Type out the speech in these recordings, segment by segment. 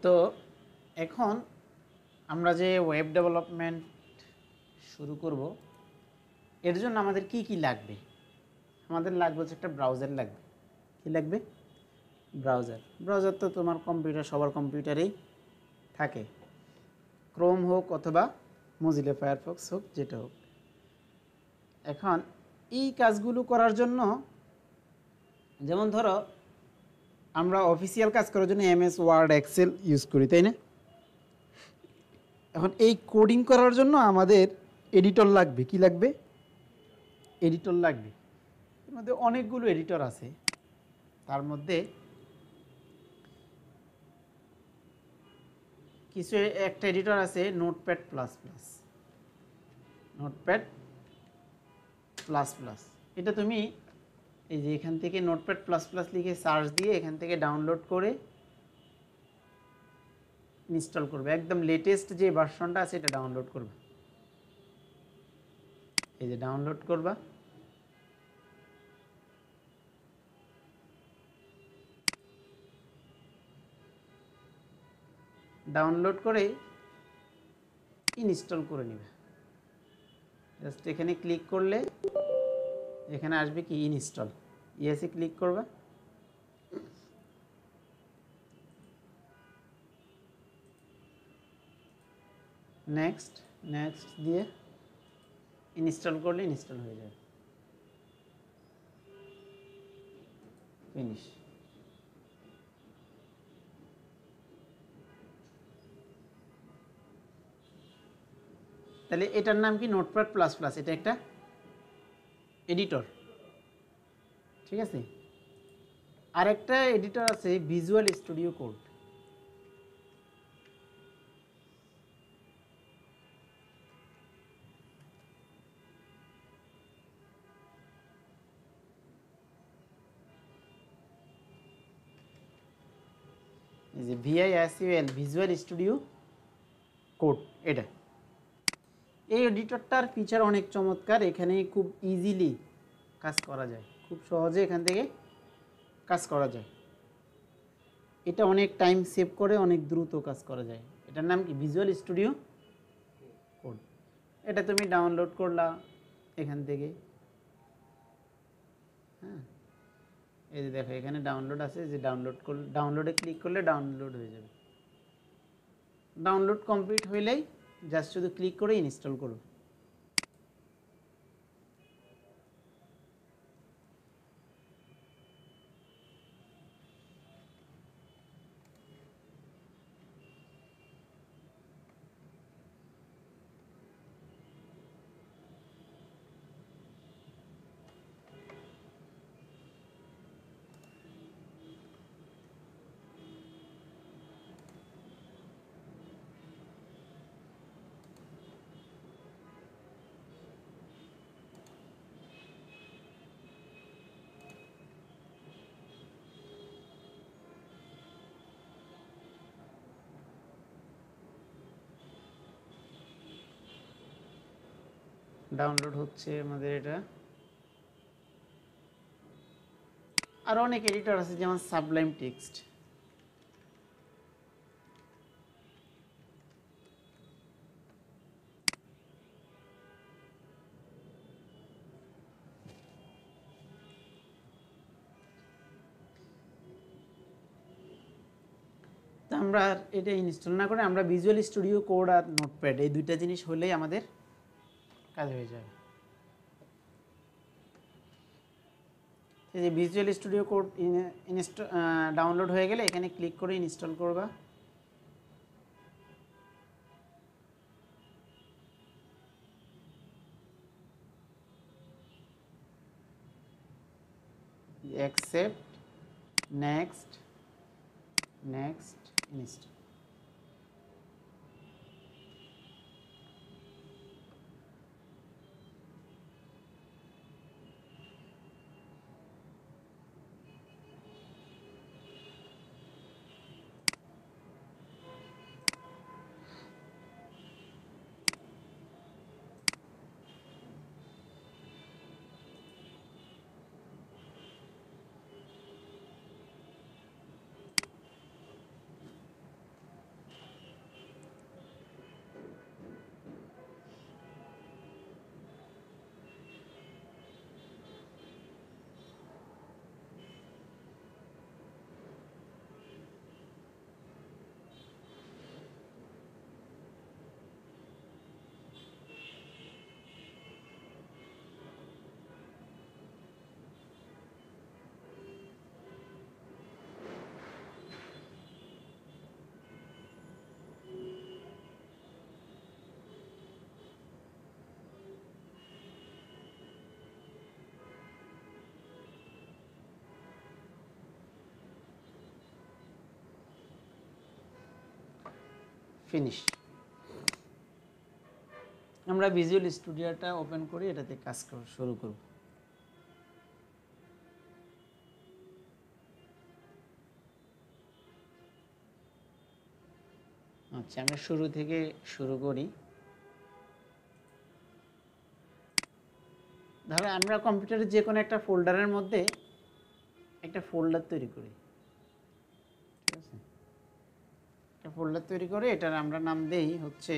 তো এখন আমরা যে ওয়েব ডেভেলপমেন্ট শুরু করব এর জন্য আমাদের কি কি লাগবে? আমাদের লাগবে হচ্ছে একটা ব্রাউজার লাগবে। কি লাগবে? ব্রাউজার তো তোমার কম্পিউটার, সবার কম্পিউটারেই থাকে, ক্রোম হোক অথবা মজিলা ফায়ারফক্স হোক, যেটা হোক। এখন এই কাজগুলো করার জন্য, যেমন ধরো আমরা অফিসিয়াল কাজ করার জন্য এমএস ওয়ার্ড এক্সেল ইউজ করি, তাই না? এখন এই কোডিং করার জন্য আমাদের এডিটর লাগবে। কি লাগবে? এডিটর লাগবে। এর মধ্যে অনেকগুলো এডিটর আছে, তার মধ্যে কিছু একটা এডিটর আছে notepad plus plus. Notepad plus plus এটা তুমি এই যে এখান থেকে নোটপ্যাড প্লাস প্লাস লিখে সার্চ দিয়ে এখান থেকে ডাউনলোড করে ইনস্টল করবে। একদম লেটেস্ট যে ভার্সনটা আছে এটা ডাউনলোড করবে। এই যে ডাউনলোড করবা, ডাউনলোড করে ইনস্টল করে নেবে। জাস্ট এখানে ক্লিক করলে এখানে আসবে কি ইনস্টল, ইয়েসে ক্লিক করবা। নেক্সট নেক্সট দিয়ে ইনস্টল করলে ইনস্টল হয়ে যাবে। ফিনিশ। তাহলে এটার নাম কি? Notepad plus plus. এটা একটা এডিটর, ঠিক আছে। আরেকটা এডিটর আছে ভিজুয়াল স্টুডিও কোড। এই যে VISUAL ভিজুয়াল স্টুডিও কোড, এটা এই এডিটরটার ফিচার অনেক চমৎকার। এখানে খুব ইজিলি কাজ করা যায়, খুব সহজে এখান থেকে কাজ করা যায়। এটা অনেক টাইম সেভ করে, অনেক দ্রুত কাজ করা যায়। এটার নাম কি? Visual studio code. এটা তুমি ডাউনলোড করলা এখান থেকে। হ্যাঁ, এই যে দেখো এখানে ডাউনলোড আছে, যে ডাউনলোডে ক্লিক করলে ডাউনলোড হয়ে যাবে। ডাউনলোড কমপ্লিট হইলেই জাস্ট শুধু ক্লিক করে ইনস্টল করো। ডাউনলোড হচ্ছে আমাদের এটা। আর অনেক এডিটর আছে, যেমন সাবলাইম টেক্সট। তো আমরা এটা ইনস্টল না করে আমরা ভিজুয়াল স্টুডিও কোড আর নোটপ্যাড এই দুইটা জিনিস হলেই আমাদের কাজ হয়ে যাবে। এই যে ভিজুয়াল স্টুডিও কোড ডাউনলোড হয়ে গেলে এখানে ক্লিক করে ইনস্টল করবা। Accept, next next, install. Finish. আমরা ভিজুয়াল স্টুডিওটা ওপেন করি, এটাতে কাজ শুরু করব। আচ্ছা, আমরা শুরু থেকে শুরু করি। ধরো আমরা কম্পিউটারের যে কোনো একটা ফোল্ডারের মধ্যে একটা ফোল্ডার তৈরি করি, ঠিক আছে? একটা ফোল্ডার তৈরি করে এটার আমরা নাম দেই হচ্ছে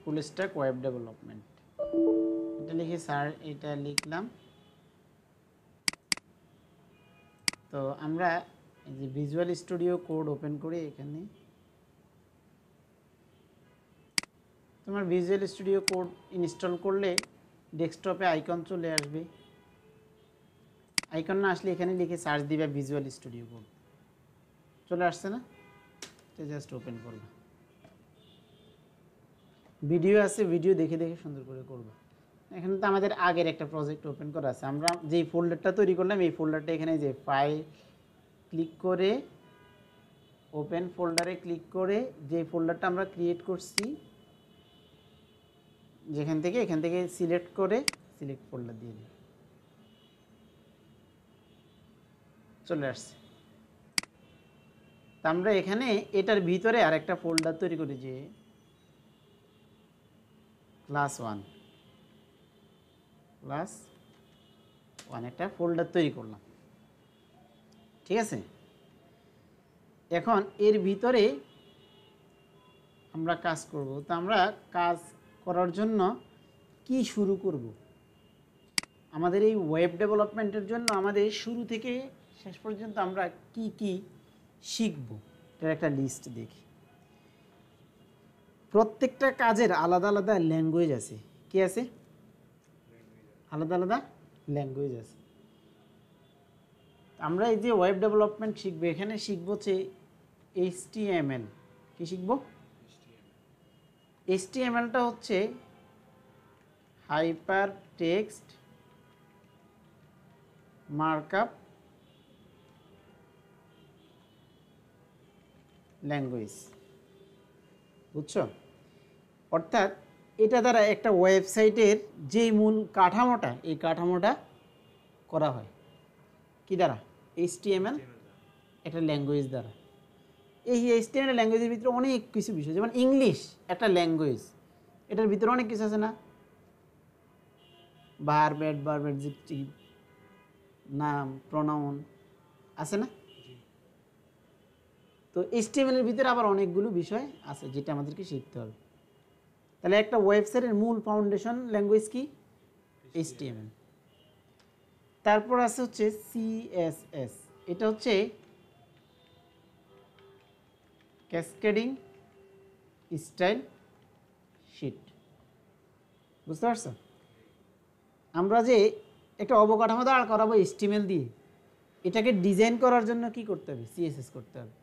ফুল স্ট্যাক ওয়েব ডেভেলপমেন্ট। এটা লিখে স্যার এটা লিখলাম। তো আমরা এই যে ভিজুয়াল স্টুডিও কোড ওপেন করি, এখানে তোমার ভিজুয়াল স্টুডিও কোড ইনস্টল করলে ডেস্কটপে আইকন চলে আসবে। আইকন না আসলে এখানে লিখে সার্চ দিবে ভিজুয়াল স্টুডিও কোড, চলে আসছে না? এটা জাস্ট ওপেন করবা। ভিডিও আছে, ভিডিও দেখে দেখে সুন্দর করে করবা। এখানে তো আমাদের আগের একটা প্রজেক্ট ওপেন করা আছে। আমরা যেই ফোল্ডারটা তৈরি করলাম এই ফোল্ডারটা এখানে যে ফাইল ক্লিক করে ওপেন ফোল্ডারে ক্লিক করে যে ফোল্ডারটা আমরা ক্রিয়েট করছি এখান থেকে সিলেক্ট করে সিলেক্ট ফোল্ডার দিয়ে দিই, চলে আসছে। তা আমরা এখানে এটার ভিতরে আর একটা ফোল্ডার তৈরি করি, যে ক্লাস 1 একটা ফোল্ডার তৈরি করলাম, ঠিক আছে? এখন এর ভিতরে আমরা কাজ করব। তো আমরা কাজ করার জন্য কি শুরু করব? আমাদের এই ওয়েব ডেভেলপমেন্টের জন্য আমাদের শুরু থেকে শেষ পর্যন্ত আমরা কি কি শিখব এটার একটা লিস্ট দেখি। প্রত্যেকটা কাজের আলাদা আলাদা ল্যাঙ্গুয়েজ আছে। কি আছে? আলাদা আলাদা ল্যাঙ্গুয়েজ আছে। আমরা এই যে ওয়েব ডেভেলপমেন্ট শিখবো, এখানে শিখবো হচ্ছে HTML। কি শিখবো? HTMLটা হচ্ছে হাইপার টেক্সট মার্কআপ ল্যাঙ্গুয়েজ, বুঝছো? অর্থাৎ এটা দ্বারা একটা ওয়েবসাইটের যে মূল কাঠামোটা, এই কাঠামোটা করা হয় কি দ্বারা? HTML একটা ল্যাঙ্গুয়েজ দ্বারা। এই HTML ল্যাঙ্গুয়েজের ভিতরে অনেক কিছু বিষয়, যেমন ইংলিশ একটা ল্যাঙ্গুয়েজ, এটার ভিতরে অনেক কিছু আছে না? ভার্ব, অ্যাডভার্ব, অ্যাডজেক্টিভ, নাম, প্রোনাউন আছে না? তো HTML এর ভিতরে আবার অনেকগুলো বিষয় আছে যেটা আমাদেরকে শিখতে হবে। তাহলে একটা ওয়েবসাইটের মূল ফাউন্ডেশন ল্যাঙ্গুয়েজ কি? HTML। তারপর আছে হচ্ছে CSS, এটা হচ্ছে ক্যাসকেডিং স্টাইল শিট, বুঝতে পারছো? আমরা যে একটা অবকাঠামো দাঁড় করাবো HTML দিয়ে, এটাকে ডিজাইন করার জন্য কি করতে হবে? CSS করতে হবে।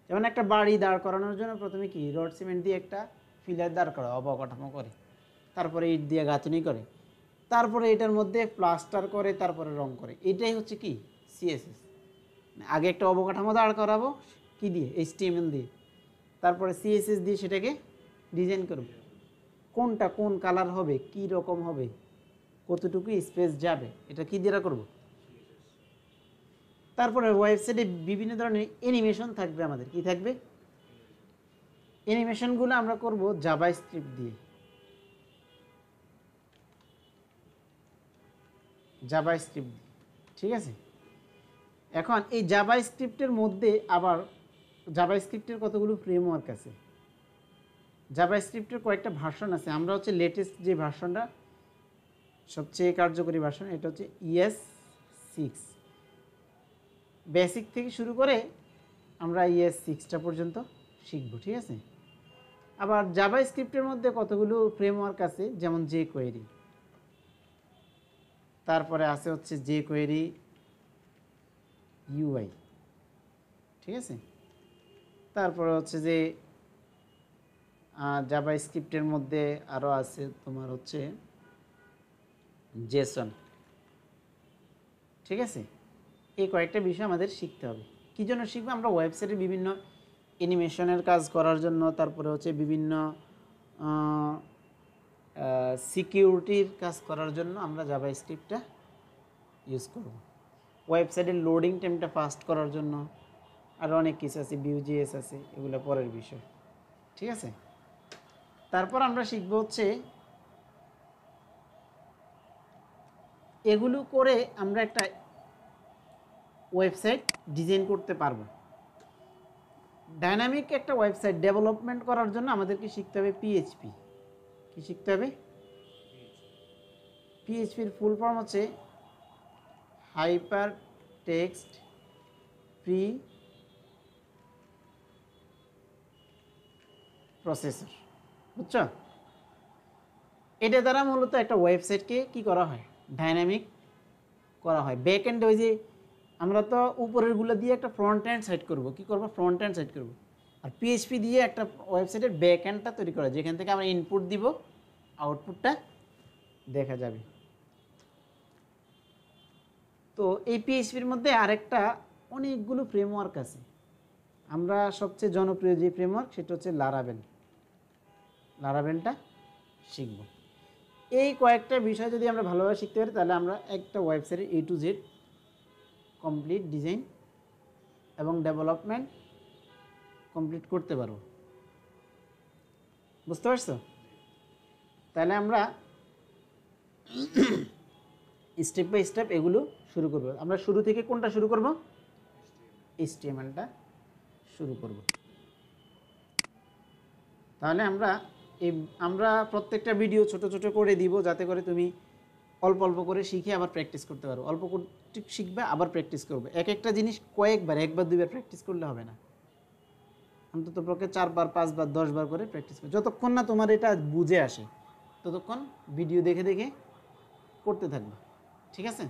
যেমন একটা বাড়ি দাঁড় করানোর জন্য প্রথমে কি রড সিমেন্ট দিয়ে একটা ফিলার দাঁড় করা, অবকাঠামো করে, তারপরে ইট দিয়ে গাঁথনি করে, তারপরে এটার মধ্যে প্লাস্টার করে, তারপরে রং করে। এটাই হচ্ছে কি? CSS। আগে একটা অবকাঠামো দাঁড় করাবো কি দিয়ে? HTML দিয়ে, তারপরে CSS দিয়ে সেটাকে ডিজাইন করব। কোনটা কোন কালার হবে, কি রকম হবে, কতটুকু স্পেস যাবে, এটা কি দিয়ে করব? তারপরে ওয়েবসাইটে বিভিন্ন ধরনের অ্যানিমেশন থাকবে। আমাদের কি থাকবে? অ্যানিমেশনগুলো আমরা করব জাভাস্ক্রিপ্ট দিয়ে। ঠিক আছে? এখন এই জাভাস্ক্রিপ্টের মধ্যে আবার জাভাস্ক্রিপ্টের কতগুলো ফ্রেমওয়ার্ক আছে, জাভাস্ক্রিপ্টের কয়েকটা ভার্সন আছে। আমরা হচ্ছে লেটেস্ট যে ভার্সনটা সবচেয়ে কার্যকরী ভার্সন, এটা হচ্ছে ES 6। বেসিক থেকে শুরু করে আমরা ES 6টা পর্যন্ত শিখব, ঠিক আছে? আবার জাভাস্ক্রিপ্টের মধ্যে কতগুলো ফ্রেমওয়ার্ক আছে, যেমন jQuery, তারপরে আছে হচ্ছে jQuery UI, ঠিক আছে। তারপরে হচ্ছে যে জাভাস্ক্রিপ্টের মধ্যে আরও আছে তোমার হচ্ছে জেসন, ঠিক আছে। এই কয়েকটা বিষয় আমাদের শিখতে হবে। কী জন্য শিখবো? আমরা ওয়েবসাইটে বিভিন্ন অ্যানিমেশনের কাজ করার জন্য, তারপরে হচ্ছে বিভিন্ন সিকিউরিটির কাজ করার জন্য আমরা জাভাস্ক্রিপ্টটা ইউজ করব। ওয়েবসাইটের লোডিং টাইমটা ফাস্ট করার জন্য আর অনেক কিছু আছে, ভিউ.js আছে, এগুলো পরের বিষয়, ঠিক আছে। তারপর আমরা শিখব হচ্ছে এগুলো করে আমরা একটা ওয়েবসাইট ডিজাইন করতে পারবো। ডাইনামিক একটা ওয়েবসাইট ডেভেলপমেন্ট করার জন্য আমাদেরকে শিখতে হবে পিএইচপি। কি শিখতে হবে? পিএইচপির ফুল ফর্ম হচ্ছে হাইপার টেক্সট প্রি প্রসেসর, বুঝছো? এটা দ্বারা মূলত একটা ওয়েবসাইটকে কি করা হয়? ডাইনামিক করা হয়। ব্যাক এন্ডে ওই যে আমরা তো উপরের গুলো দিয়ে একটা ফ্রন্ট এন্ড সেট করব। কি করব? ফ্রন্ট এন্ড সেট করব। আর পিএইচপি দিয়ে একটা ওয়েবসাইটের ব্যাক এন্ডটা তৈরি করা, যেখান থেকে আমরা ইনপুট দিব, আউটপুটটা দেখা যাবে। তো এই পিএইচপির মধ্যে আরেকটা অনেকগুলো ফ্রেমওয়ার্ক আছে। আমরা সবচেয়ে জনপ্রিয় যে ফ্রেমওয়ার্ক সেটা হচ্ছে লারাভেল। লারাভেলটা শিখব। এই কয়েকটা বিষয় যদি আমরা ভালোভাবে শিখতে পারি, তাহলে আমরা একটা ওয়েবসাইটের A to Z complete design এবং ডেভেলপমেন্ট কমপ্লিট করতে পারবো। বুঝতে পারছো? তাহলে আমরা স্টেপ বাই স্টেপ এগুলো শুরু করব। আমরা শুরু থেকে কোনটা শুরু করব? HTML-টা শুরু করব। তাহলে আমরা প্রত্যেকটা ভিডিও ছোট ছোট করে দিব, যাতে করে তুমি অল্প অল্প করে শিখে আবার প্র্যাকটিস করতে পারো। অল্প করে শিখবে, আবার প্র্যাকটিস করবে। এক একটা জিনিস কয়েকবার, একবার দুইবার প্র্যাকটিস করলে হবে না। অন্তত পক্ষে 4 বার 5 বার 10 বার করে প্র্যাকটিস করবে। যতক্ষণ না তোমার এটা বুঝে আসে ততক্ষণ ভিডিও দেখে দেখে করতে থাকবে, ঠিক আছে।